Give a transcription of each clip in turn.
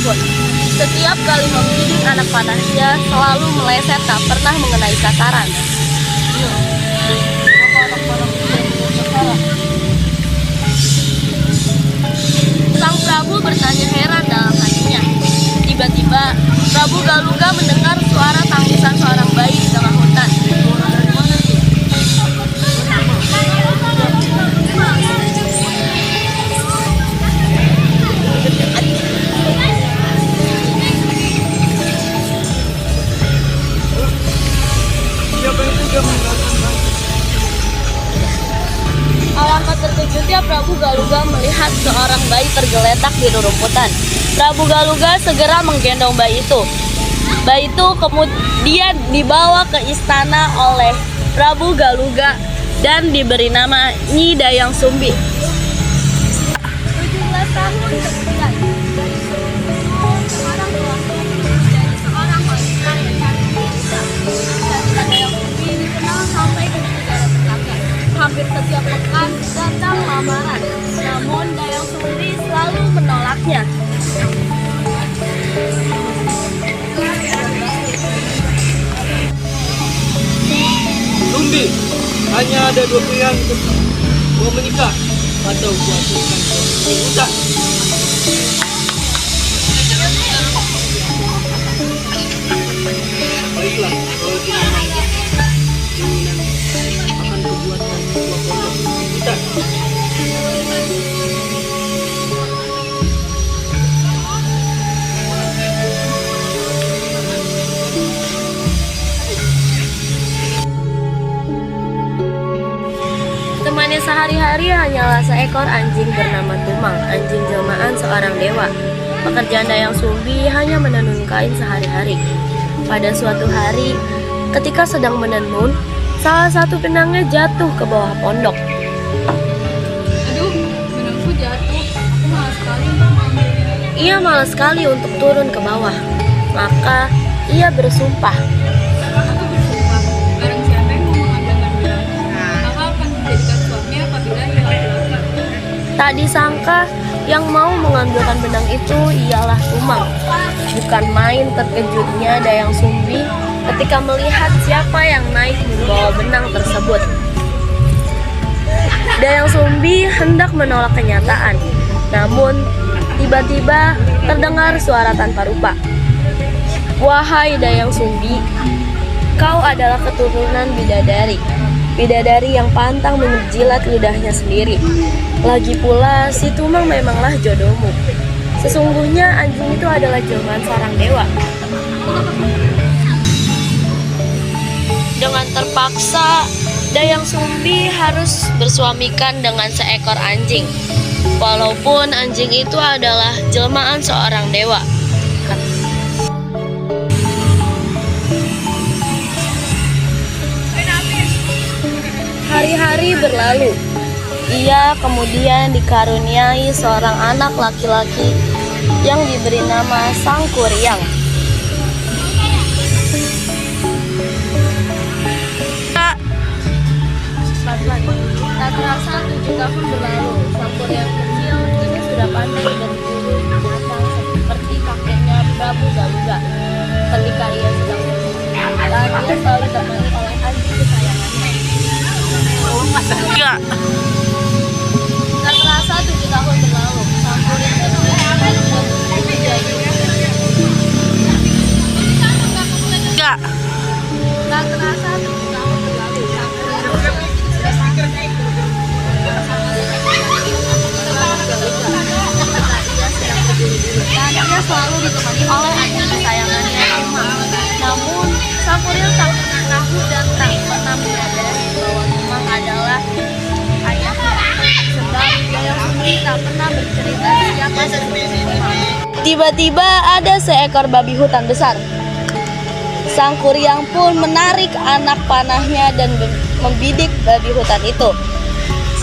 sekalipun. Setiap kali membidik anak panahnya selalu meleset tak pernah mengenai sasaran. Sang Prabu bertanya heran dalam hatinya. Tiba-tiba Prabu Galuga mendengar suara tangisan seorang bayi di tengah hutan. Alangkah terkejutnya Prabu Galuga melihat seorang bayi tergeletak di rerumputan. Prabu Galuga segera menggendong bayi itu. Bayi itu kemudian dibawa ke istana oleh Prabu Galuga dan diberi nama Nyi Dayang Sumbi. 17 tahun kemudian, sekarang telah menjadi seorang wanita yang cantik muda. Nyi Dayang Sumbi dikenal sampai ke negara tetangga. Hampir setiap pekan datang lamaran, namun Dayang Sumbi selalu menolaknya. Sumbi, hanya ada dua pilihan untuk gua menikah atau gua aturkan ke hutan. Baiklah, kalau itu memang keinginan akan kubuatkan gua pondok di hutan. Temannya sehari-hari hanyalah seekor anjing bernama Tumang, anjing jelmaan seorang dewa. Pekerjaan Dayang Sumbi hanya menenun kain sehari-hari. Pada suatu hari, ketika sedang menenun, salah satu benangnya jatuh ke bawah pondok. Aduh, benangku jatuh. Aku malas sekali untuk mengambilnya. Ia malas sekali untuk turun ke bawah. Maka ia bersumpah. Aku bersumpah, barang siapa yang mau mengambilkan benangku, maka akan dijadikan suami apabila ia laki-laki. Tak disangka yang mau mengambilkan benang itu ialah Tumang. Bukan main terkejutnya Dayang Sumbi ketika melihat siapa yang naik membawa benang tersebut. Dayang Sumbi hendak menolak kenyataan, namun tiba-tiba terdengar suara tanpa rupa. Wahai Dayang Sumbi, kau adalah keturunan bidadari. Bidadari yang pantang menjilat ludahnya sendiri. Lagi pula, si Tumang memanglah jodohmu. Sesungguhnya anjing itu adalah jelmaan seorang dewa. Dengan terpaksa, Dayang Sumbi harus bersuamikan dengan seekor anjing. Walaupun anjing itu adalah jelmaan seorang dewa. Hari-hari berlalu. Ia kemudian dikaruniai seorang anak laki-laki yang diberi nama Sangkuriang. Tak terasa 7 tahun berlalu. Sangkuriang kecil kini sudah pandai berburu binatang seperti kakeknya Prabu Galuga. Ketika ia sedang berburu, ia selalu ditemani oleh anjing kesayangannya. Enggak. Tak terasa 7 tahun berlalu. Sangkuriang kecil Enggak. tak terasa 7 tahun berlalu. Dan ia selalu ditemani oleh anjing kesayangannya Tumang. Namun Sangkuriang tak pernah tahu dan tak pernah menyadari bahwa Tumang adalah ayahnya. Sebab Dayang Sumbi tak pernah bercerita siapa sesungguhnya Tumang. Tiba-tiba ada seekor babi hutan besar. Sangkuriang pun menarik anak panahnya dan membidik babi hutan itu.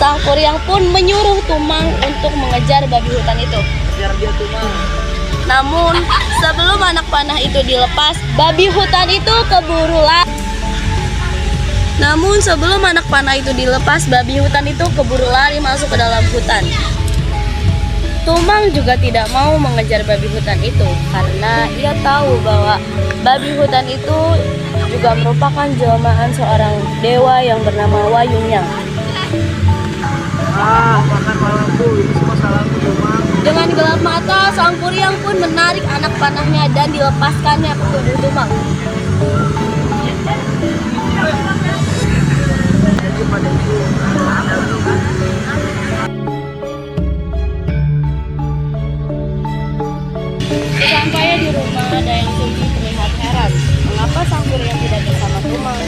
Sangkuriang pun menyuruh Tumang untuk mengejar babi hutan itu. Biar dia Tumang. Namun sebelum anak panah itu dilepas, babi hutan itu keburu lari. Namun sebelum anak panah itu dilepas, babi hutan itu keburu lari masuk ke dalam hutan. Tumang juga tidak mau mengejar babi hutan itu karena ia tahu bahwa babi hutan itu juga merupakan jelmaan seorang dewa yang bernama Wayunyang. Makan malamku, ini semua salahku Tumang. Dengan gelap mata, Sang Kuryang pun menarik anak panahnya dan dilepaskannya ke tubuh Tumang. Sesampainya di rumah, Dayang Sumbi terlihat heran. Mengapa Sang Kuryang tidak bersama Tumang?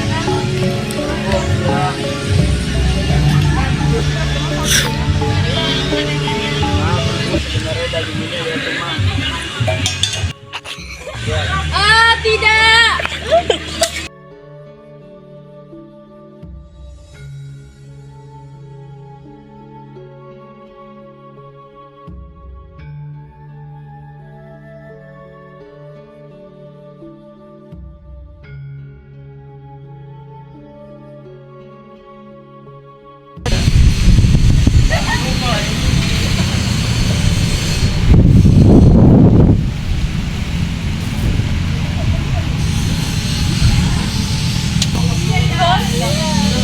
Sebenarnya daging ini ada Tumang. Ah, tidak!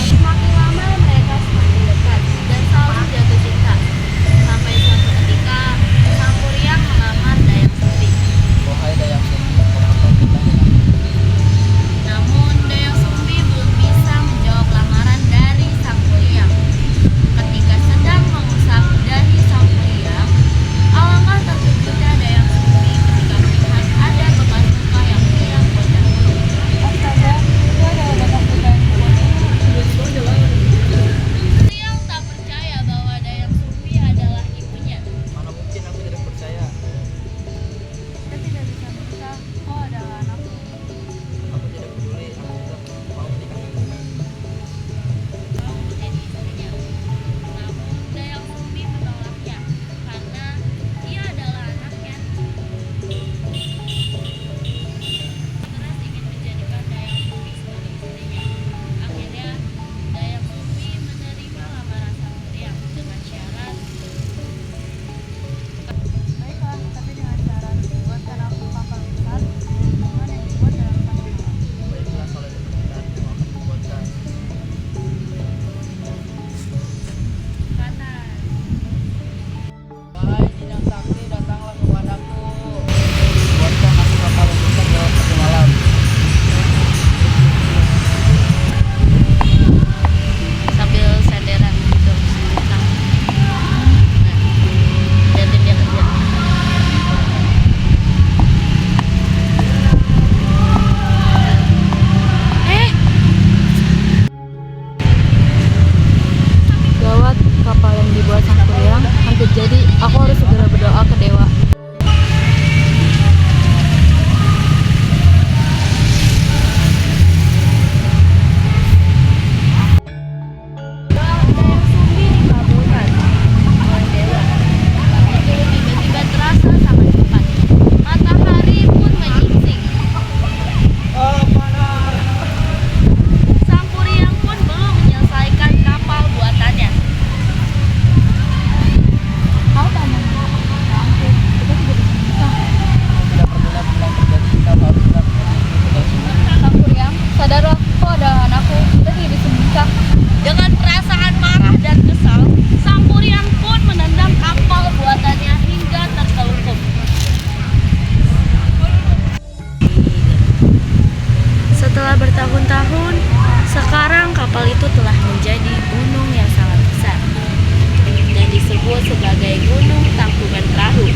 Semakin lama mereka semakin dekat dan saling jatuh cinta. Sampai suatu ketika Sang Kuryang melamar Dayang Sumbi. Wahai Dayang Sumbi, apakah kita hilang? Namun Dayang Sumbi belum bisa menjawab lamaran dari Sang Kuryang. Ketika sedang mengusap dahi Sang Kuryang, alangkah terkejutnya Dayang Sumbi ketika melihat ada bekas luka yang hilang berdahulu. Astaga, itu adalah bekas luka yang Kuryang tak percaya bahwa Dayang Sumbi adalah ibunya. Mana mungkin aku tidak percaya. Kita tidak bisa menikah. Kau adalah anakku. Aku tidak peduli, aku tidak mau menikah. Kau menjadi istrinya. Namun Dayang Sumbi menolaknya karena ia adalah anaknya. Keras ingin menjadikan Dayang Sumbi sebagai istrinya. Akhirnya Dayang Sumbi menerima lamaran Sang Kuryang dengan syarat. Baiklah, tapi dengan syarat buatkan aku kapal besar dengan yang dibuat dalam satu malam. Baiklah, kalau demikian, aku akan membuatkan. Panas. Wahai Jinang Sakti, datanglah kepadaku. Buatkan aku kapal besar dalam satu malam. Sambil senderan gitu nah, liatin dia kerja. Gawat, kapal yang dibuat Sang Kuryang hampir jadi. Aku harus segera berdoa ke dewa. Dayang Sumbi dikabulkan oleh dewa. Itu tiba-tiba terasa sangat cepat. Matahari pun menyingsing. Sang Kuryang pun belum menyelesaikan kapal buatannya. Kau tak mau kita tidak bisa menikah. Tidak peduli apa yang terjadi, kita harus menjadi kita semua. Sang Kuryang, sadarlah kau adalah anakku. Kita tidak bisa menikah. Dengan perasaan marah dan kesal, Sang Kuryang pun menendang kapal buatannya hingga tertelungkup. Setelah bertahun-tahun, sekarang kapal itu telah menjadi gunung yang sangat besar dan disebut sebagai Gunung Tangkuban Perahu.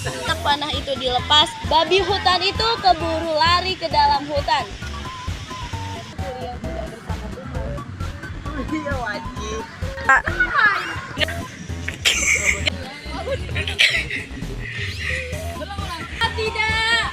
Setelah panah itu dilepas, babi hutan itu keburu lari ke dalam hutan. Kuryang tidak bersama Tumang. Iya, wajib. Tidak.